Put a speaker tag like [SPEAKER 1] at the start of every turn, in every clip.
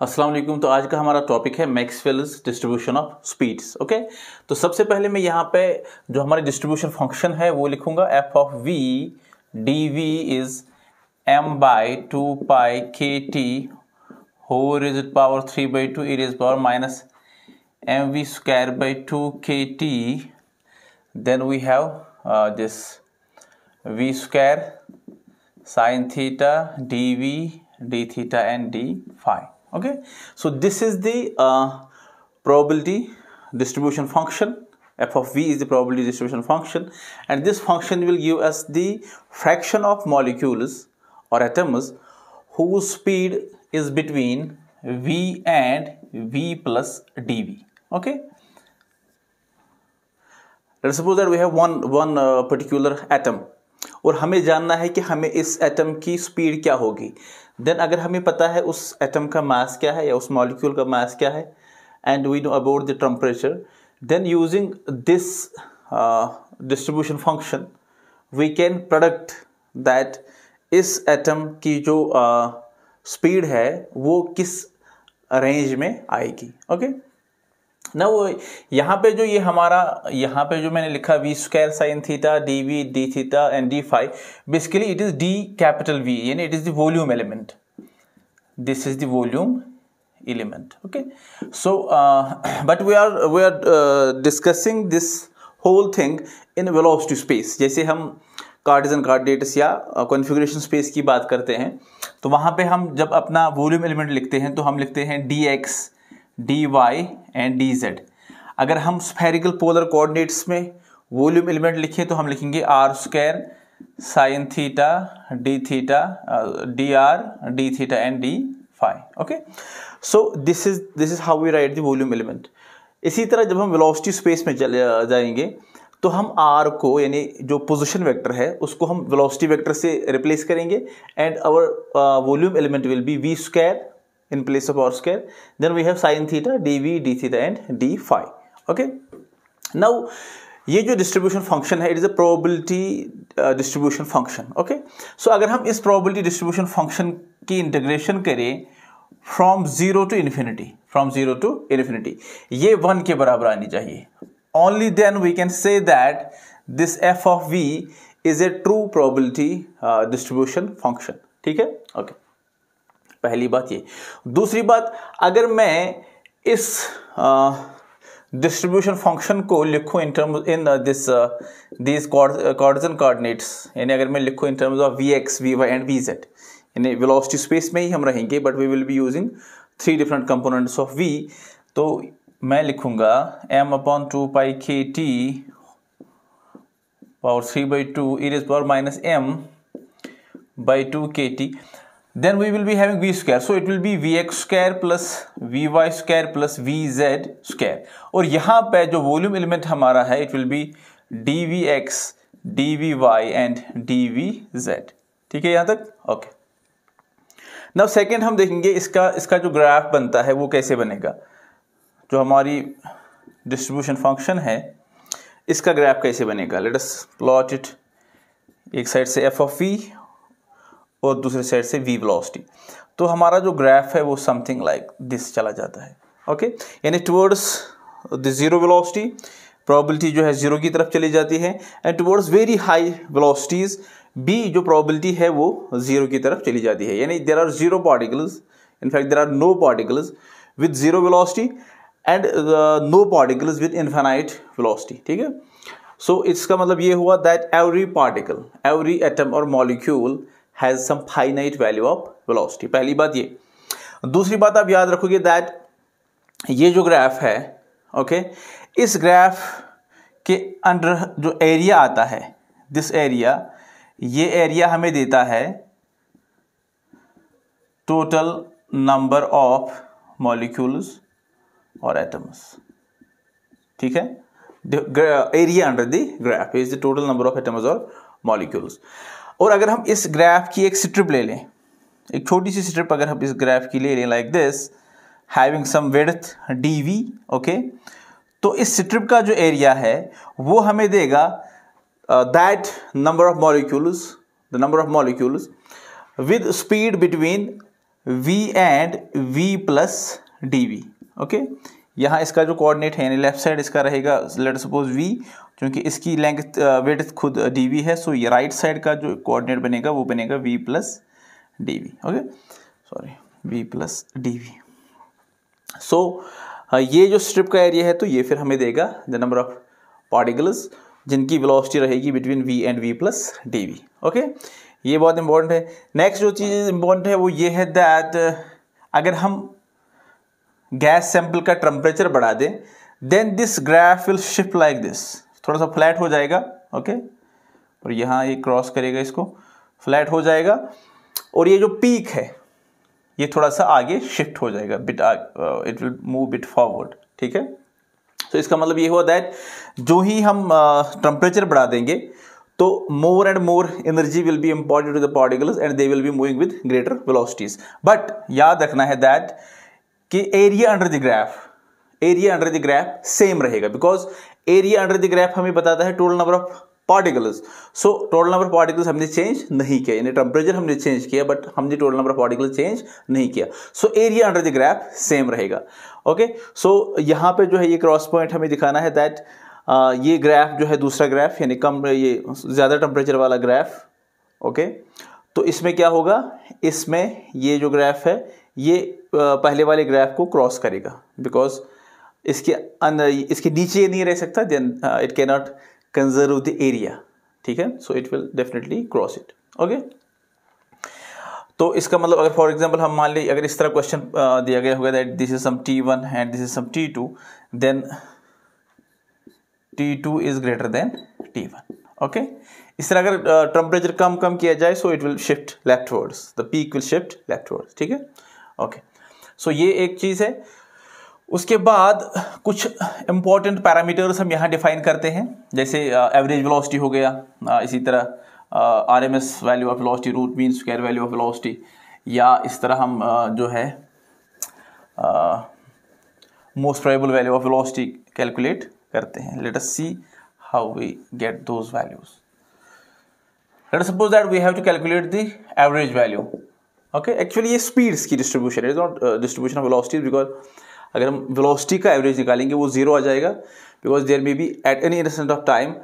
[SPEAKER 1] अस्सलाम वालेकुम। तो आज का हमारा टॉपिक है Maxwell's distribution of speeds. Okay, तो सबसे पहले मैं यहाँ पे जो हमारी डिस्ट्रीब्यूशन फंक्शन है वो लिखूंगा F of v d v is m by 2 pi k T whole raised power 3/2 e raised power minus mv square by 2 kt. Then we have this v square sin theta dv d theta and d phi. Okay, so this is the probability distribution function. F of v is the probability distribution function, and this function will give us the fraction of molecules or atoms whose speed is between v and v plus dv. Okay, let's suppose that we have one particular atom और हमें जानना है कि हमें इस atom की speed क्या होगी। देन अगर हमें पता है उस एटम का मास क्या है या उस मॉलिक्यूल का मास क्या है, and we know about the temperature, then using this distribution function we can predict that इस एटम की जो स्पीड है वो किस रेंज में आएगी। ओके, ना वो यहाँ पे जो ये हमारा यहाँ पे जो मैंने लिखा v square sine theta d v d theta and d phi, basically it is d capital V, यानी it is the volume element. This is the volume element. Okay, so but we are discussing this whole thing in velocity space. जैसे हम Cartesian coordinates या configuration space की बात करते हैं तो वहाँ पे हम जब अपना वॉल्यूम एलिमेंट लिखते हैं तो हम लिखते हैं d x d y and d z. अगर हम स्फेरिकल पोलर कोऑर्डिनेट्स में वॉल्यूम एलिमेंट लिखें तो हम लिखेंगे r square sine theta d r d theta and d phi. Okay, so this is how we write the volume element. इसी तरह जब हम वेलोसिटी स्पेस में चले जाएंगे तो हम आर को, यानी जो पोजीशन वेक्टर है, उसको हम वेलोसिटी वेक्टर से रिप्लेस करेंगे and our volume element will be v square in place of r square. Then we have sin theta dv d theta and d phi. Okay, now ये जो distribution function है it is a probability distribution function. Okay, so अगर हम इस probability distribution function की integration करें from zero to infinity, ये 1 के बराबर आनी चाहिए। Only then we can say that this f of v is a true probability distribution function. ठीक है, ओके, पहली बात ये। दूसरी बात, अगर मैं इस डिस्ट्रीब्यूशन फंक्शन को लिखूं in terms in this cartesian coordinates, यानी अगर मैं लिखूं in terms of v x v y and v z, यानी वेलोसिटी स्पेस में ही हम रहेंगे but we will be using 3 different components of v. तो मैं लिखूंगा m upon 2 pi k T power 3/2 e raised power minus m by 2 kt. Then we will be having v square, so it will be vx square plus vy square plus vz square. और यहाँ पे जो volume element हमारा है it will B dvx dvy and dvz। ठीक है यहाँ तक? ओके, नाउ सेकेंड हम देखेंगे इसका जो ग्राफ बनता है वो कैसे बनेगा। जो हमारी डिस्ट्रीब्यूशन फंक्शन है इसका ग्राफ कैसे बनेगा। Let us plot it. एक साइड से f of v और दूसरे साइड से v वेलोसिटी। तो हमारा जो ग्राफ है वो समथिंग लाइक दिस चला जाता है। ओके, यानी towards the zero velocity probability जो है जीरो की तरफ चली जाती है, and towards very high velocities b जो प्रोबेबिलिटी है वो जीरो की तरफ चली जाती है। यानी there are zero particles, in fact there are no particles with zero velocity and no particles with infinite velocity. ठीक है, सो इसका मतलब ये हुआ that every particle, every atom और molecule has some finite value of velocity। पहली बात ये। दूसरी बात आप याद रखोगे दैट ये जो ग्राफ है, ओके, इस ग्राफ के अंडर जो एरिया आता है, दिस एरिया, ये एरिया हमें देता है टोटल नंबर ऑफ मॉलिक्यूल्स और एटम्स। ठीक है, area under the graph is the total number of atoms और मॉलिक्यूल्स। और अगर हम इस ग्राफ की एक स्ट्रिप ले लें, एक छोटी सी स्ट्रिप अगर हम इस ग्राफ की ले लें like this, having some width dv, okay, तो इस स्ट्रिप का जो एरिया है वो हमें देगा that number of molecules, the number of molecules with speed between v and v plus dv। Okay, यहाँ इसका जो कोऑर्डिनेट है यानी लेफ्ट साइड इसका रहेगा लेट सपोज v, क्योंकि इसकी लेंथ विड्थ खुद dv है, सो ये राइट साइड का जो कोऑर्डिनेट बनेगा वो बनेगा v plus dv। Okay, sorry, v plus dv। सो ये जो स्ट्रिप का एरिया है तो ये फिर हमें देगा द नंबर ऑफ पार्टिकल्स जिनकी वेलोसिटी रहेगी between v and v plus dv। Okay, ये बहुत इंपॉर्टेंट है। नेक्स्ट जो चीज़ इंपॉर्टेंट है वो ये है दैट अगर हम गैस सैंपल का टेम्परेचर बढ़ा दें then this graph will shift like this, थोड़ा सा फ्लैट हो जाएगा। ओके, और यहाँ ये क्रॉस करेगा, इसको फ्लैट हो जाएगा, और ये जो पीक है ये थोड़ा सा आगे शिफ्ट हो जाएगा, bit it will move bit forward. ठीक है, तो इसका मतलब ये हुआ दैट जो ही हम टेम्परेचर बढ़ा देंगे तो more and more energy will be imported to the particles and they will be moving with greater velocities. But याद रखना है दैट कि area under the graph same रहेगा, because area under the graph हमें बताता है total number of particles. So total number of particles हमने change नहीं किया, यानी टेम्परेचर हमने चेंज किया बट हमने total number of particles change नहीं किया। So area under the graph same रहेगा। ओके, सो यहाँ पे जो है ये क्रॉस पॉइंट हमें दिखाना है दैट ये ग्राफ जो है दूसरा ग्राफ यानी कम ये ज़्यादा टेम्परेचर वाला ग्राफ। ओके, तो इसमें क्या होगा, इसमें ये जो ग्राफ है ये पहले वाले ग्राफ को क्रॉस करेगा, बिकॉज इसके नीचे नहीं रह सकता, then it can not conserve the area. ठीक है, so it will definitely cross it. Okay, तो इसका मतलब अगर फॉर एग्जांपल हम मान लीजिए अगर इस तरह क्वेश्चन दिया गया होगा that this is some t1 and this is some t2, then t2 is greater than t1। Okay, इस तरह अगर टेम्परेचर कम किया जाए so it will shift leftwards, the peak will shift leftwards. ठीक है, ओके, सो ये एक चीज़ है। उसके बाद कुछ इंपॉर्टेंट पैरामीटर्स हम यहाँ डिफाइन करते हैं, जैसे एवरेज वेलोसिटी हो गया, इसी तरह RMS value of velocity, root mean square value of velocity, या इस तरह हम जो है most probable value of velocity calculate करते हैं। Let us see how we get those values. Let us suppose that we have to calculate the average value. Okay, actually ये speeds की डिस्ट्रीब्यूशन है, is not distribution of velocity, because अगर हम velocity का average निकालेंगे वो zero आ जाएगा, because there may be at any instant of time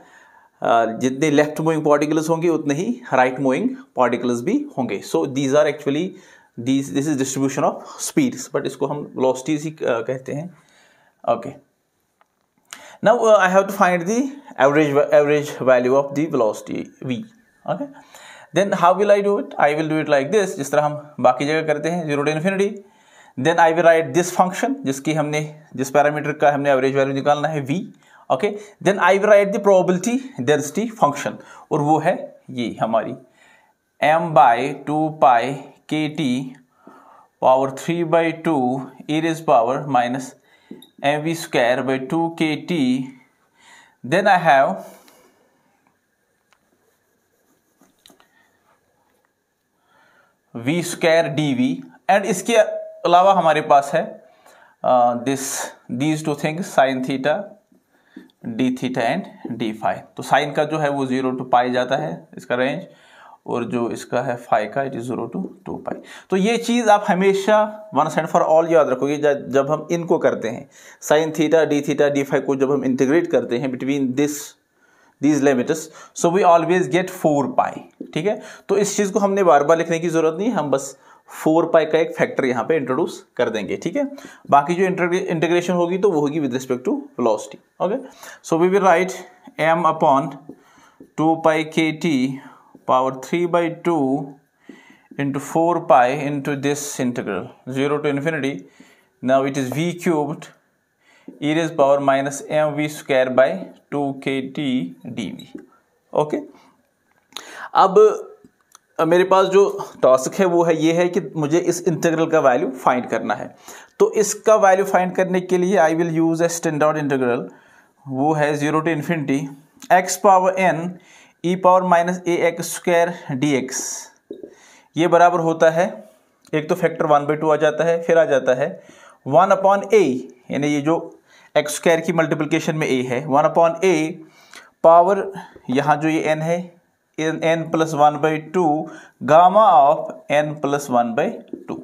[SPEAKER 1] जितने लेफ्ट मूविंग पार्टिकल्स होंगे उतने ही राइट मूविंग पार्टिकल्स भी होंगे। So these are actually this is distribution of speeds, but इसको हम वेलोसिटीज ही कहते हैं। Okay, now I have to find the average value of the velocity v। Okay, then how will I do it? I will do it like this, जिस तरह हम बाकी जगह करते हैं, 0 to infinity। Then I will write this function जिस parameter का हमने एवरेज वैल्यू निकालना है v। Okay, then I will write the probability density function, और वो है ये हमारी m/2 pi kt power 3/2 e raised power minus mv square by 2 kt। Then I have v square dv, and इसके अलावा हमारे पास है these two things sine theta d theta and d phi. तो साइन का जो है वो 0 to पाई जाता है इसका रेंज, और जो इसका है फाई का इट इज 0 to 2 पाई। तो ये चीज़ आप हमेशा वंस एंड फॉर ऑल याद रखोगे जब हम इनको करते हैं, साइन थीटा डी फाई को जब हम इंटीग्रेट करते हैं between these limits, so we always get 4 pi. ठीक है, तो इस चीज़ को हमने बार बार लिखने की जरूरत नहीं, हम बस 4 पाई का एक फैक्टर यहाँ पे इंट्रोड्यूस कर देंगे। ठीक है, बाकी जो इंटीग्रेशन होगी तो वो होगी with respect to velocity. Okay, so we will write m/2 pi kt power 3/2 into 4 pi into this integral 0 to infinity. Now it is v cubed e raised power minus mv square by 2 kt dv. Okay, अब मेरे पास जो task है वो है ये है कि मुझे इस इंटीग्रल का वैल्यू फाइंड करना है। तो इसका वैल्यू फाइंड करने के लिए I will use a standard integral, वो है 0 to infinity x power n e power minus ax square dx। ये बराबर होता है, एक तो फैक्टर 1/2 आ जाता है, फिर आ जाता है 1/a, यानी ये जो x स्क्वायर की मल्टीप्लिकेशन में a है 1/a पावर यहाँ जो ये n है n + 1/2 gamma of n + 1/2।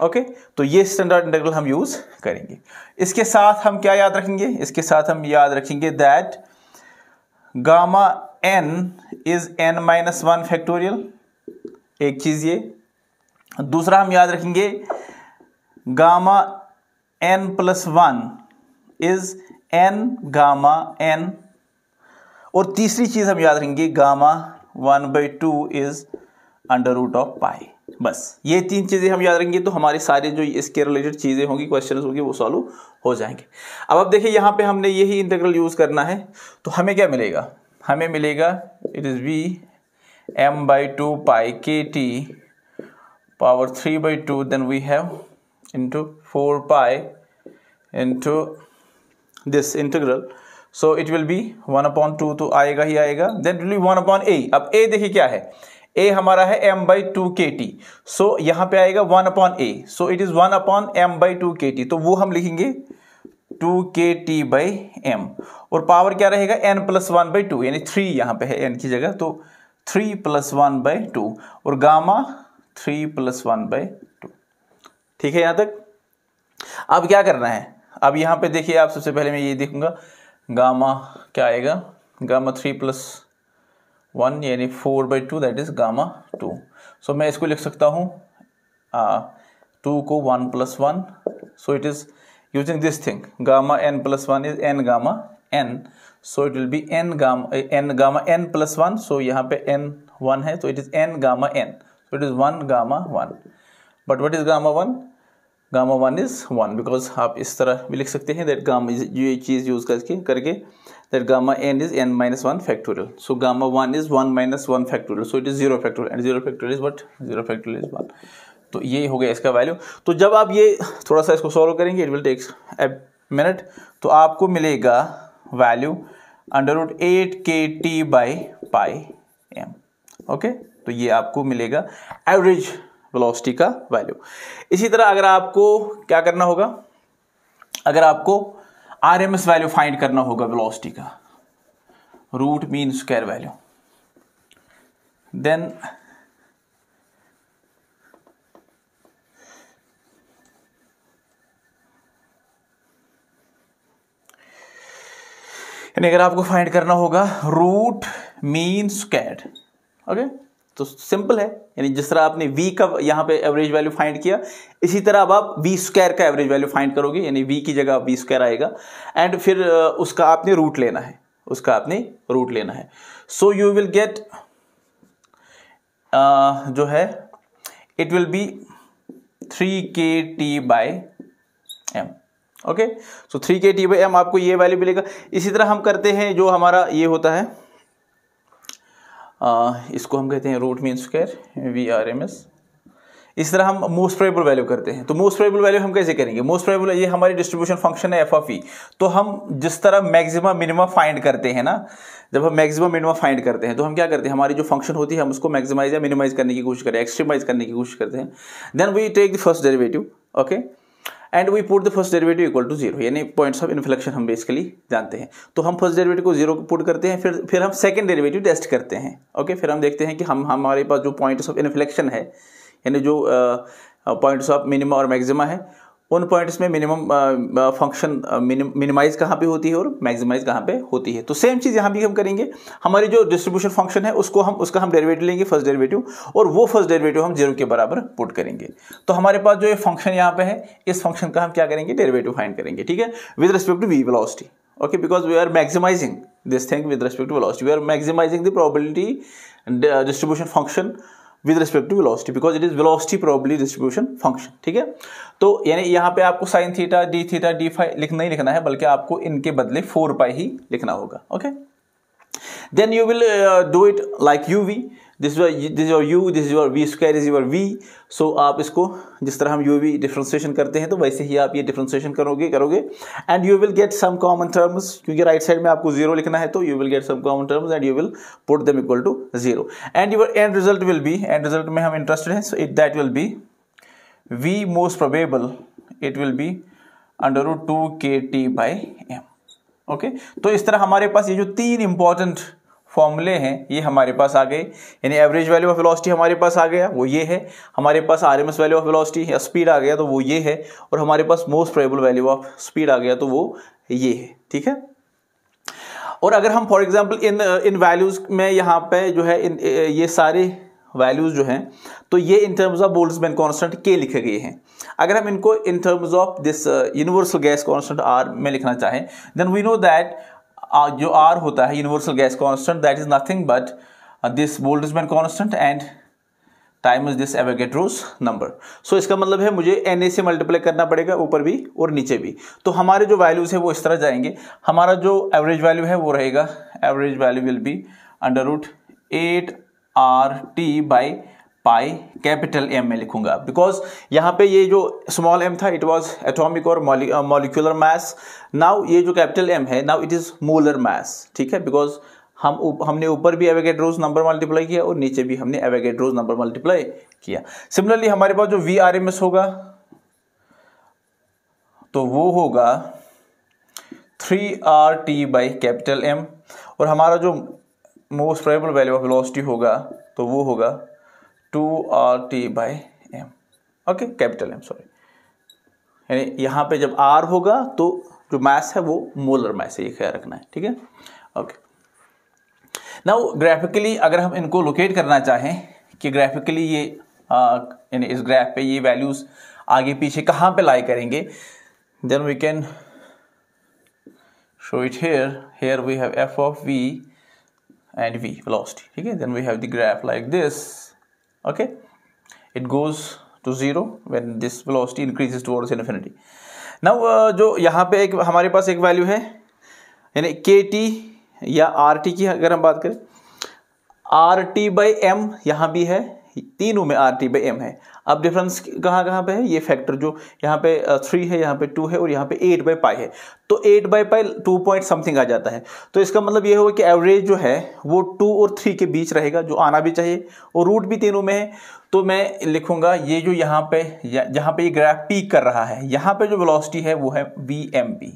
[SPEAKER 1] Okay तो ये स्टैंडर्ड इंटीग्रल हम यूज करेंगे। इसके साथ हम क्या याद रखेंगे, इसके साथ हम याद रखेंगे that gamma n is n-1 factorial, एक चीज ये। दूसरा हम याद रखेंगे gamma n+1 is n gamma n, और तीसरी चीज हम याद रखेंगे गामा 1/2 इज √π। बस ये तीन चीजें हम याद रखेंगे तो हमारी सारी जो इसके रिलेटेड चीजें होंगी, क्वेश्चन होंगे, वो सॉल्व हो जाएंगे। अब देखिए यहाँ पे हमने यही इंटीग्रल यूज करना है, तो हमें क्या मिलेगा, हमें मिलेगा it is v m/2 kt power 3/2 then we have into 4π into this integral, so it will be 1/2 तो आएगा ही आएगा, then it will be 1/a। अब a देखिए क्या है, a हमारा है m/2 kt, so यहाँ पे आएगा 1/a, so it is 1/m/2 kt, तो वो हम लिखेंगे 2 kt/m, और पावर क्या रहेगा n+1/2 यानी 3 यहाँ पे है n की जगह, तो 3 + 1/2 और गामा 3 + 1/2। ठीक है यहाँ तक। अब क्या करना है, अब यहाँ पे देखिए आप, सबसे पहले मैं ये देखूंगा गामा क्या आएगा, गामा 3 + 1 यानी 4/2 दैट इज गामा 2। सो मैं इसको लिख सकता हूँ 2 को 1 + 1, सो it is using this thing gamma n+1 is n gamma n, so it will B n gamma n+1, सो यहाँ पे n 1 है तो it is n gamma n, so it is 1 gamma 1। But what is gamma 1, gamma 1 is 1, because आप इस तरह भी लिख सकते हैं दैट गामा ये चीज यूज करके that gamma n is n-1 factorial, so gamma 1 is 1 - 1 factorial, so it is 0 factorial, and 0 factorial is what, 0 factorial is 1। तो ये हो गया इसका वैल्यू। तो जब आप ये थोड़ा सा इसको सॉल्व करेंगे, it will takes a minute, तो आपको मिलेगा वैल्यू √8 kt/πm। ओके तो ये आपको मिलेगा एवरेज वेलोसिटी का वैल्यू। इसी तरह अगर आपको क्या करना होगा, अगर आपको RMS वैल्यू फाइंड करना होगा वेलोसिटी का, root mean square value, then यानी अगर आपको फाइंड करना होगा रूट मीन स्क्वायर, ओके तो सिंपल है, यानी जिस तरह आपने v का यहाँ पे एवरेज वैल्यू फाइंड किया, इसी तरह अब आप v² का एवरेज वैल्यू फाइंड करोगे, यानी v की जगह v² आएगा, एंड फिर उसका आपने रूट लेना है, उसका आपने रूट लेना है। सो यू विल गेट जो है it will B 3 kt/m। Okay so 3 kt/m आपको ये वैल्यू मिलेगा। इसी तरह हम करते हैं जो हमारा ये होता है, इसको हम कहते हैं रूट मीन स्क्वायर VRMS। इस तरह हम मोस्ट प्रोबेबल वैल्यू करते हैं, तो मोस्ट प्रोबेबल वैल्यू हम कैसे करेंगे, मोस्ट प्रोबेबल ये हमारी डिस्ट्रीब्यूशन फंक्शन है f(e), तो हम जिस तरह मैक्सिमम मिनिमम फाइंड करते हैं ना, जब हम मैक्सिमम मिनिमम फाइंड करते हैं तो हम क्या करते हैं, हमारी जो फंक्शन होती है हम उसको मैक्सिमाइज या मिनिमाइज करने की कोशिश करते हैं, एक्सट्रीमाइज करने की कोशिश करते हैं, then we take the first derivative, okay and we put the first derivative equal to 0, यानी पॉइंट्स ऑफ इन्फ्लेक्शन हम बेसिकली जानते हैं, तो हम फर्स्ट डेरिवेटिव को 0 पुट करते हैं, फिर हम सेकंड डेरिवेटिव टेस्ट करते हैं, ओके फिर हम देखते हैं कि हमारे पास जो पॉइंट्स ऑफ इन्फ्लेक्शन है, यानी जो पॉइंट्स ऑफ मिनिमा और मैक्सिमा है, उन पॉइंट्स में मिनिमम फंक्शन मिनिमाइज कहाँ पे होती है और मैक्सिमाइज कहाँ पे होती है। तो सेम चीज़ यहाँ भी हम करेंगे, हमारी जो डिस्ट्रीब्यूशन फंक्शन है उसका हम डेरिवेटिव लेंगे फर्स्ट डेरिवेटिव, और वो फर्स्ट डेरिवेटिव हम 0 के बराबर पुट करेंगे। तो हमारे पास जो ये फंक्शन यहाँ पे है, इस फंक्शन का हम क्या करेंगे, डेरिवेटिव फाइंड करेंगे, ठीक है, with respect to v velocity, okay because we are maximising this thing with respect to velocity, we are maximising the probability distribution function with respect to velocity, because it is velocity probability distribution function, ठीक है। तो यानी यहाँ पे आपको sin theta d theta d phi नहीं लिखना है, बल्कि आपको इनके बदले 4π ही लिखना होगा, okay. Then you will do it like uv, this is your u, this is your v² is your v। सो आप इसको जिस तरह हम uv डिफरेंशिएशन करते हैं तो वैसे ही आप ये डिफरेंशिएशन करोगे and you will get some common terms, क्योंकि राइट साइड में आपको 0 लिखना है, तो you will get some common terms and you will put them equal to 0 and your end result will be, and result में हम interested हैं, so it that will be v most probable it will be √2 kt/m, ओके। तो इस तरह हमारे पास ये जो 3 इंपॉर्टेंट फॉर्मूले हैं ये हमारे पास आ गए, यानी एवरेज वैल्यू ऑफ वेलोसिटी हमारे पास आ गया, वो ये है, हमारे पास आरएमएस वैल्यू ऑफ वेलोसिटी या स्पीड आ गया तो वो ये है, और हमारे पास most probable value of speed आ गया तो वो ये है, ठीक है। और अगर हम फॉर एग्जांपल इन वैल्यूज में यहाँ पे जो है ये सारे वैल्यूज जो हैं तो ये in terms of Boltzmann constant के लिखे गए हैं। अगर हम इनको in terms of this universal gas constant R में लिखना चाहें देन वी नो दैट जो आर होता है universal gas constant that is nothing but this Boltzmann constant and time is this Avogadro's number. So इसका मतलब है मुझे Na से मल्टीप्लाई करना पड़ेगा ऊपर भी और नीचे भी। तो हमारे जो वैल्यूज है वो इस तरह जाएंगे। हमारा जो एवरेज वैल्यू है वो रहेगा, एवरेज वैल्यू विल बी √8RT/पाई कैपिटल M में लिखूंगा, बिकॉज यहाँ पे ये जो स्मॉल m था इट वाज एटॉमिक और मॉलिक्यूलर मास। नाउ ये जो कैपिटल M है now it is molar mass, ठीक है, बिकॉज हमने ऊपर भी एवोगैड्रोस नंबर मल्टीप्लाई किया और नीचे भी हमने एवोगैड्रोस नंबर मल्टीप्लाई किया। सिमिलरली हमारे पास जो VRMS होगा तो वो होगा 3RT/M, और हमारा जो most probable value of velocity होगा तो वो होगा 2RT/M, okay, capital M, sorry. यानी यहाँ पे जब R होगा तो जो मास है वो मोलर मास है, ये ख्याल रखना है, ठीक है, ओके। नाउ ग्राफिकली अगर हम इनको लोकेट करना चाहें कि ग्राफिकली ये यानी इस ग्राफ पे ये वैल्यूज आगे पीछे कहाँ पे लाई करेंगे, then we can show it here we have f of v and v velocity, ठीक है, then we have the graph like this, okay, it goes to 0 when this velocity increases towards infinity. Now जो यहाँ पे एक हमारे पास एक value है यानी kt या RT की अगर हम बात करें, RT/M यहाँ भी है, तीनों में RT/M है। अब डिफरेंस कहाँ कहाँ पे है, ये फैक्टर जो यहाँ पे 3 है, यहाँ पे 2 है और यहाँ पे 8/पाई है, तो 8/पाई 2 पॉइंट समथिंग आ जाता है। तो इसका मतलब ये होगा कि एवरेज जो है वो 2 और 3 के बीच रहेगा, जो आना भी चाहिए, और रूट भी तीनों में है। तो मैं लिखूंगा ये जो यहाँ पे जहाँ पे ये ग्राफ पीक कर रहा है, यहाँ पे जो वेलोसिटी है वो है VMP,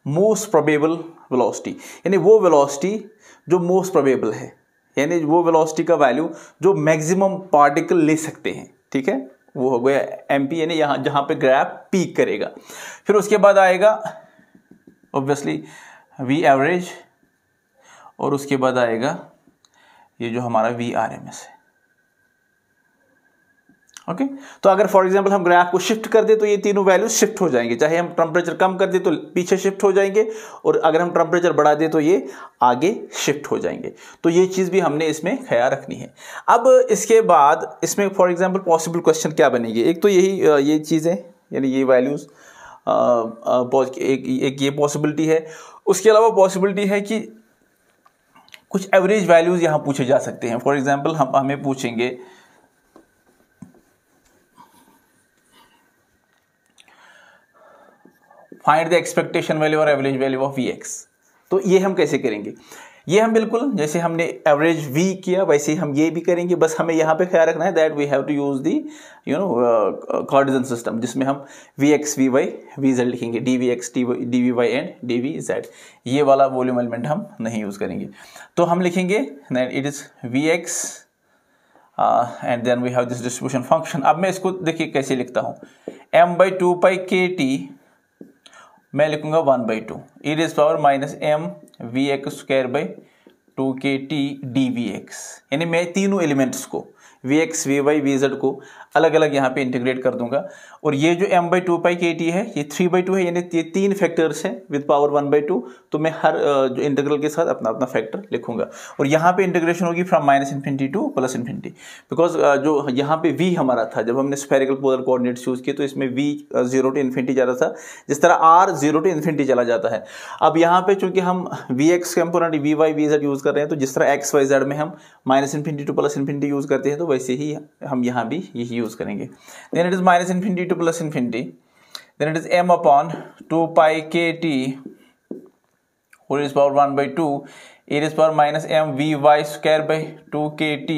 [SPEAKER 1] मोस्ट प्रोबेबल वेलोसिटी, यानी वो वेलोसिटी जो मोस्ट प्रोबेबल है, यानी वो वेलोसिटी का वैल्यू जो मैक्सिमम पार्टिकल ले सकते हैं, ठीक है, वो हो गया MP, यानी यहाँ जहाँ पे ग्राफ पीक करेगा। फिर उसके बाद आएगा ऑब्वियसली V एवरेज, और उसके बाद आएगा ये जो हमारा VRMS है, ओके। तो अगर फॉर एग्जांपल हम ग्राफ को शिफ्ट कर दे तो ये तीनों वैल्यूज शिफ्ट हो जाएंगे, चाहे हम टेम्परेचर कम कर दे तो पीछे शिफ्ट हो जाएंगे, और अगर हम टेम्परेचर बढ़ा दे तो ये आगे शिफ्ट हो जाएंगे। तो ये चीज़ भी हमने इसमें ख्याल रखनी है। अब इसके बाद इसमें फॉर एग्जांपल पॉसिबल क्वेश्चन क्या बनेगी, एक तो यही ये चीज़ें यानी ये वैल्यूज़ एक ये पॉसिबिलिटी है। उसके अलावा पॉसिबिलिटी है कि कुछ एवरेज वैल्यूज़ यहाँ पूछे जा सकते हैं। फॉर एग्जाम्पल हमें पूछेंगे फाइंड द एक्सपेक्टेशन वैल्यू और एवरेज वैल्यू ऑफ Vx। तो ये हम कैसे करेंगे, ये हम बिल्कुल जैसे हमने एवरेज V किया वैसे ही हम ये भी करेंगे, बस हमें यहाँ पे ख्याल रखना है that we have to use the cartesian system, जिसमें हम Vx Vy Vz लिखेंगे, dVx dVy एंड dVz। ये वाला वॉल्यूम एलिमेंट हम नहीं यूज करेंगे। तो हम लिखेंगे that it is Vx and then we have this distribution function. अब मैं इसको देखिए कैसे लिखता हूँ, m/2π kt मैं लिखूंगा 1/2 e⁻m Vx²/2 kt dVx, यानी मैं तीनों एलिमेंट्स को Vx Vy Vz को अलग अलग यहाँ पे इंटीग्रेट कर दूंगा। और ये जो m/2π kt है ये 3/2 है, यानी ये 3 फैक्टर्स हैं विद पावर 1/2। तो मैं हर जो इंटीग्रल के साथ अपना अपना फैक्टर लिखूंगा, और यहाँ पे इंटीग्रेशन होगी फ्रॉम -∞ टू +∞, बिकॉज जो यहाँ पे v हमारा था जब हमने स्फेरिकल पोलर कोऑर्डिनेट्स यूज किए तो इसमें v 0 to ∞ जा रहा था, जिस तरह r 0 to ∞ चला जाता है। अब यहाँ पे चूंकि हम Vx component Vy Vz use कर रहे हैं, तो जिस तरह x y z में हम -∞ टू +∞ यूज करते हैं तो वैसे ही हम यहाँ भी यही यूज करेंगे। Then it is -∞ to +∞, then it is m/2π kt whole is power 1/2 e⁻m Vy²/2 kt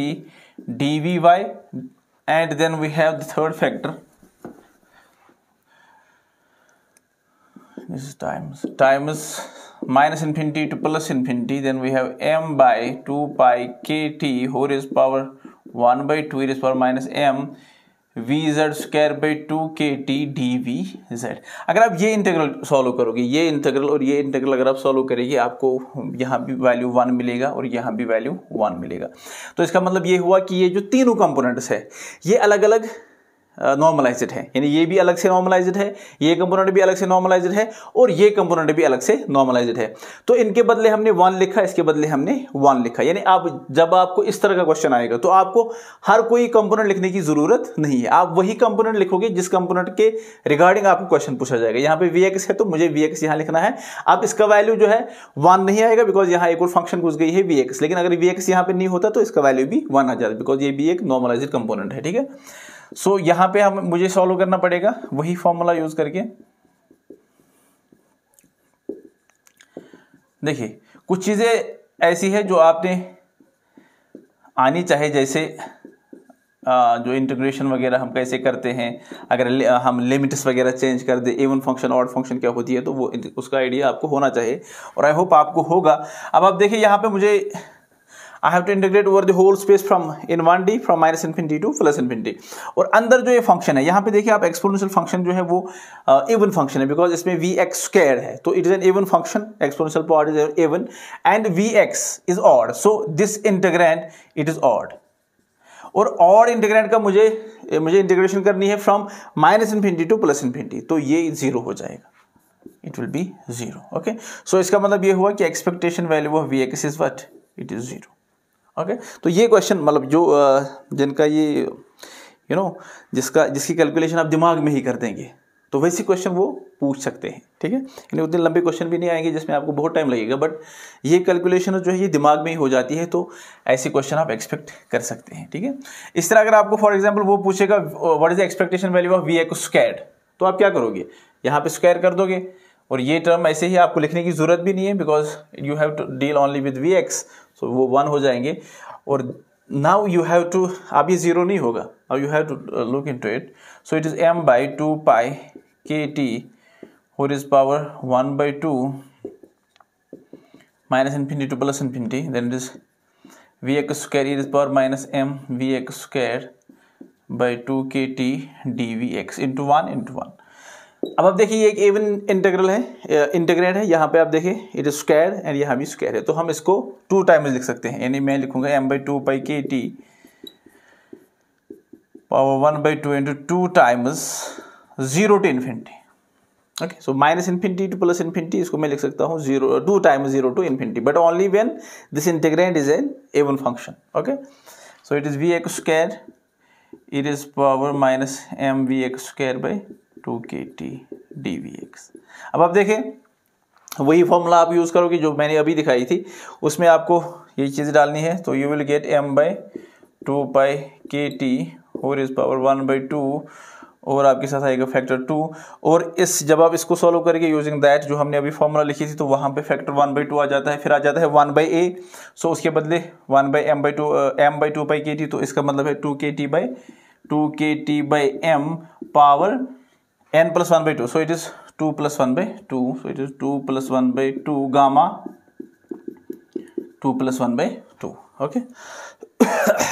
[SPEAKER 1] dVy, and then we have the third factor, this is times minus infinity to plus infinity, then we have m by 2 pi kt whole raised power 1 by 2 e raised power minus m vz square by 2 kt dvz। अगर आप ये integral solve करोगे, ये integral और ये integral अगर आप solve करेंगे, आपको यहाँ भी वैल्यू 1 मिलेगा और यहाँ भी वैल्यू 1 मिलेगा। तो इसका मतलब ये हुआ कि ये जो तीनों कंपोनेंट्स है ये अलग अलग नॉर्मलाइज्ड है, यानी ये भी अलग से नॉर्मलाइज्ड है, ये कंपोनेंट भी अलग से नॉर्मलाइज्ड है और ये कंपोनेंट भी अलग से नॉर्मलाइज्ड है। तो इनके बदले हमने 1 लिखा, इसके बदले हमने 1 लिखा। यानी आप जब आपको इस तरह का क्वेश्चन आएगा तो आपको हर कोई कंपोनेंट लिखने की जरूरत नहीं है, आप वही कंपोनेंट लिखोगे जिस कंपोनेंट के रिगार्डिंग आपको क्वेश्चन पूछा जाएगा। यहाँ पे Vx है तो मुझे Vx यहाँ लिखना है। अब इसका वैल्यू जो है 1 नहीं आएगा बिकॉज यहाँ एक और फंक्शन घुस गई है Vx, लेकिन अगर Vx यहाँ पे नहीं होता तो इसका वैल्यू भी 1 आ जाता बिकॉज ये भी एक नॉर्मलाइज्ड कंपोनेंट है। ठीक है, सो यहाँ पे मुझे सॉल्व करना पड़ेगा वही फॉर्मूला यूज करके। देखिए कुछ चीजें ऐसी है जो आपने आनी चाहिए, जैसे जो इंटीग्रेशन वगैरह हम कैसे करते हैं, अगर हम लिमिट्स वगैरह चेंज कर दे, इवन फंक्शन ऑड फंक्शन क्या होती है, तो वो उसका आइडिया आपको होना चाहिए और आई होप आपको होगा। अब आप देखिए यहाँ पे मुझे I have to integrate over the whole space from in 1D from minus infinity to plus infinity। और अंदर जो ये फंक्शन है, यहाँ पे देखिए आप एक्सपोनेंशियल फंक्शन जो है वो इवन फंक्शन है बिकॉज इसमें Vx स्क्वायर है, तो it is an even function, exponential part is even and Vx is odd, so this integrand it is odd. और ऑड इंटीग्रैंड का मुझे इंटीग्रेशन करनी है from minus infinity two plus infinity, तो ये 0 हो जाएगा, इट विल बी 0। ओके, सो इसका मतलब ये हुआ कि expectation value of Vx is what, it is 0। Okay, तो ये क्वेश्चन मतलब जो जिनका ये जिसकी कैलकुलेशन आप दिमाग में ही कर देंगे तो वैसे क्वेश्चन वो पूछ सकते हैं। ठीक है, यानी उतने लंबे क्वेश्चन भी नहीं आएंगे जिसमें आपको बहुत टाइम लगेगा, बट ये कैलकुलेशन जो है ये दिमाग में ही हो जाती है, तो ऐसे क्वेश्चन आप एक्सपेक्ट कर सकते हैं। ठीक है, इस तरह अगर आपको फॉर एग्जाम्पल वो पूछेगा what is the expectation value of Vx squared, तो आप क्या करोगे, यहाँ पे स्क्वायर कर दोगे और ये टर्म ऐसे ही आपको लिखने की जरूरत भी नहीं है because you have to deal only with Vx, सो वो 1 हो जाएंगे। और नाउ यू हैव टू, अब ये 0 नहीं होगा, अब you have to look into it, so it is m by 2 pi kt whole is power 1 by 2 minus infinity to plus infinity, then it is Vx square e is power minus m Vx square by 2 kt dvx into 1 into 1। अब आप देखिए ये एक even integral है, integrand है, यहाँ पे आप देखिए इट इज स्क्वायर एंड यहाँ भी स्क्वायर है, तो हम इसको 2 टाइम्स लिख सकते हैं, यानी मैं लिखूंगा m by 2 pi kt power 1 by 2 into 2 times 0 to infinity। Okay, so minus infinity two plus infinity, इसको मैं लिख सकता हूँ 2 times 0 to infinity, but only when this integrand is an even function. Okay, so it is Vx square it is power minus m Vx square by 2 kt dvx। अब आप देखें वही formula आप यूज करोगे जो मैंने अभी दिखाई थी, उसमें आपको ये चीज़ डालनी है, तो you will gate m by 2 pi kt और इस पावर 1 by 2 और आपके साथ आएगा फैक्टर 2, और इस जब आप इसको सॉल्व करेंगे यूजिंग दैट जो हमने अभी फॉर्मूला लिखी थी, तो वहाँ पे फैक्टर 1 by 2 आ जाता है, फिर आ जाता है 1 by a, सो उसके बदले 1 by m by 2 pi kt, तो इसका मतलब है 2 kt by m power n plus 1 by 2, so it is 2 plus 1 by 2, so it is 2 plus 1 by 2 gamma 2 plus 1 by 2। Okay,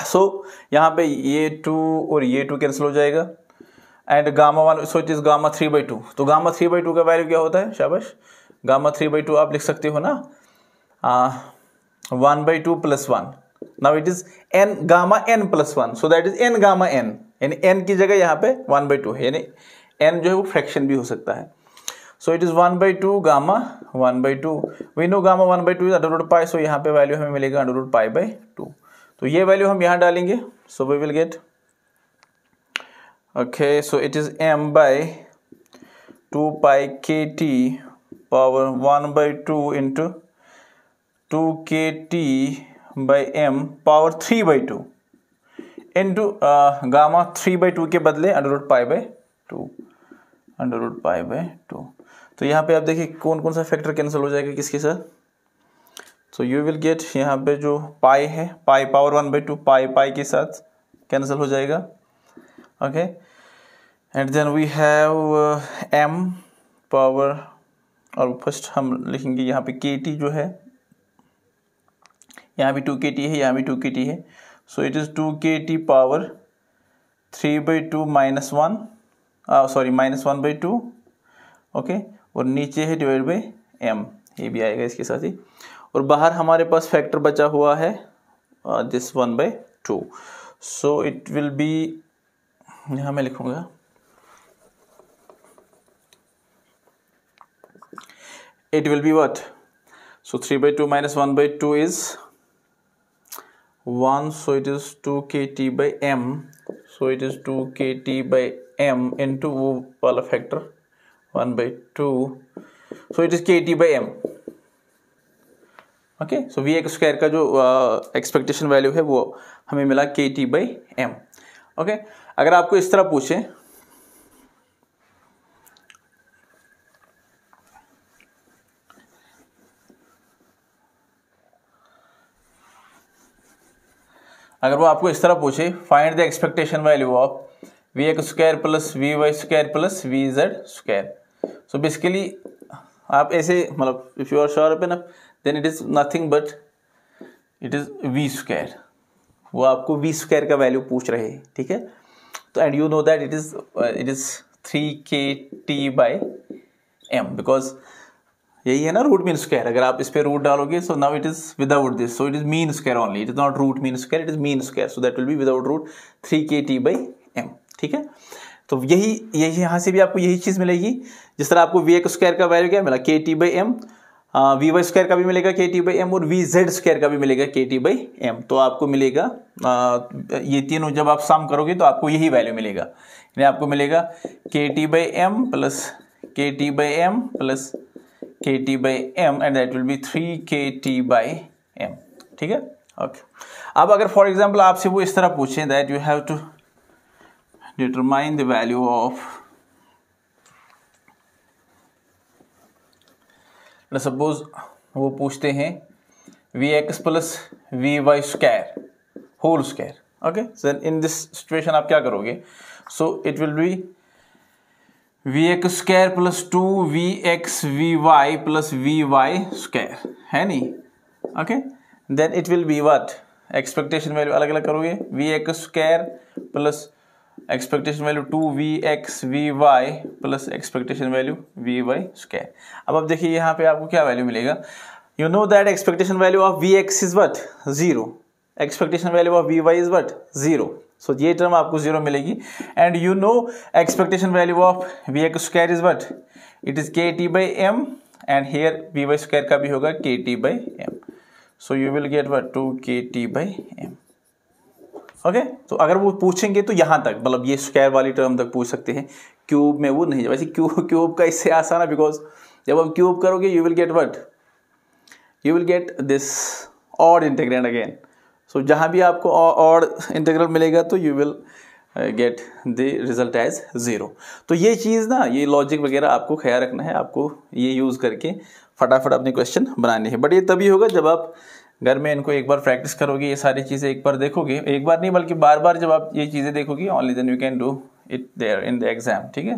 [SPEAKER 1] सो यहाँ पे ये 2 और ये 2 कैंसिल हो जाएगा and gamma 1, so it is gamma 3 by 2, तो गामा 3 by 2 का value क्या होता है, शाबाश, गामा 3 by 2 आप लिख सकते हो ना 1 by 2 plus 1, now it is n gamma n plus 1, so that is n gamma n, यानी n की जगह यहाँ पे 1 by 2 है, यानी n जो है वो फ्रैक्शन भी हो सकता है, so it is 1 by 2 gamma 1 by 2, we know gamma 1 by 2 is under root pi, so यहाँ पे वैल्यू हमें मिलेगा अंडर रूट पाई बाई 2, तो ये वैल्यू हम यहाँ डालेंगे, so we will get okay, so it is m by 2 pi kt power 1 by 2 into 2 kt by m power 3 by 2 into gamma 3 by 2 के बदले under root pi by 2, under root pi by 2। तो यहाँ पे आप देखिए कौन कौन सा फैक्टर कैंसिल हो जाएगा किसके साथ, सो यू विल गेट यहाँ पे जो पाई है, पाई पावर 1 by 2 पाई के साथ कैंसिल हो जाएगा। Okay, and then we have m power और फर्स्ट हम लिखेंगे यहाँ पे KT जो है, यहाँ भी 2KT है, यहाँ भी 2KT है, so it is 2KT power 3/2 minus 1 sorry -1/2 okay, और नीचे है डिवाइड बाई m, ये भी आएगा इसके साथ ही, और बाहर हमारे पास फैक्टर बचा हुआ है this 1/2, so it will B, यहाँ मैं लिखूँगा it will be what, so 3/2 minus 1/2 is 1, so it is 2KT by m, so it is 2KT by m into वो वाला factor 1/2, so it is KT by m, okay, so Vx square का जो expectation value है वो हमें मिला KT by m, okay. अगर आपको इस तरह पूछें अगर वो आपको इस तरह पूछे find the expectation value of Vx square plus Vy square plus Vz square, so basically आप ऐसे मतलब if you are sure of enough then it is nothing but it is V square, वो आपको V स्क्वायर का value पूछ रहे हैं, ठीक है। तो and you know that it is 3KT by m, because यही है ना रूट मीन स्क्वायर, अगर आप इस पे रूट डालोगे so now it is without this, so it is mean square only, it is not root mean square, it is mean square, so that will be without root 3KT by m, ठीक है। तो यही यहाँ से भी आपको यही चीज़ मिलेगी, जिस तरह आपको Vx स्क्वायर का वैल्यू क्या मिला KT by m, Vy square का भी मिलेगा KT बाई m, और Vz स्क्वायर का भी मिलेगा KT बाई m, तो आपको मिलेगा ये तीनों जब आप सम करोगे तो आपको यही वैल्यू मिलेगा, यानी आपको मिलेगा KT by m plus KT by m plus KT by m and that will be 3KT by m, ठीक है, ओके। अब अगर फॉर एग्जांपल आपसे वो इस तरह पूछें that you have to determine the value of, suppose वो पूछते हैं Vx plus Vy square whole square, okay, so in this situation आप क्या करोगे, so it will be Vx square plus 2Vx Vy plus Vy square, है नहीं, okay, then it will be what, expectation value अलग अलग करोगे, Vx square plus expectation value 2Vx Vy plus expectation value Vy square. अब आप देखिए यहाँ पे आपको क्या वैल्यू मिलेगा, you know that expectation value of Vx is what 0, expectation value of Vy is what 0, सो ये टर्म आपको 0 मिलेगी, and you know expectation value of Vx square is what, it is KT by m, and here Vy square का भी होगा KT by m, so you will get what 2KT by m, okay. तो अगर वो पूछेंगे तो यहाँ तक, मतलब ये स्क्वायर वाली टर्म तक पूछ सकते हैं, क्यूब में वो नहीं, वैसे क्यूब का इससे आसान है, बिकॉज जब आप क्यूब करोगे you will get what, you will get this odd integrand again, so जहाँ भी आपको ऑड इंटीग्रल मिलेगा तो you will get the result as 0। तो ये चीज़ ना, ये लॉजिक वगैरह आपको ख्याल रखना है, आपको ये यूज़ करके फटाफट अपने क्वेश्चन बनाने हैं, बट ये तभी होगा जब आप घर में इनको एक बार प्रैक्टिस करोगे, ये सारी चीज़ें एक बार देखोगे, एक बार नहीं बल्कि बार बार जब आप ये चीज़ें देखोगे, only then you can do it there in the exam, ठीक है।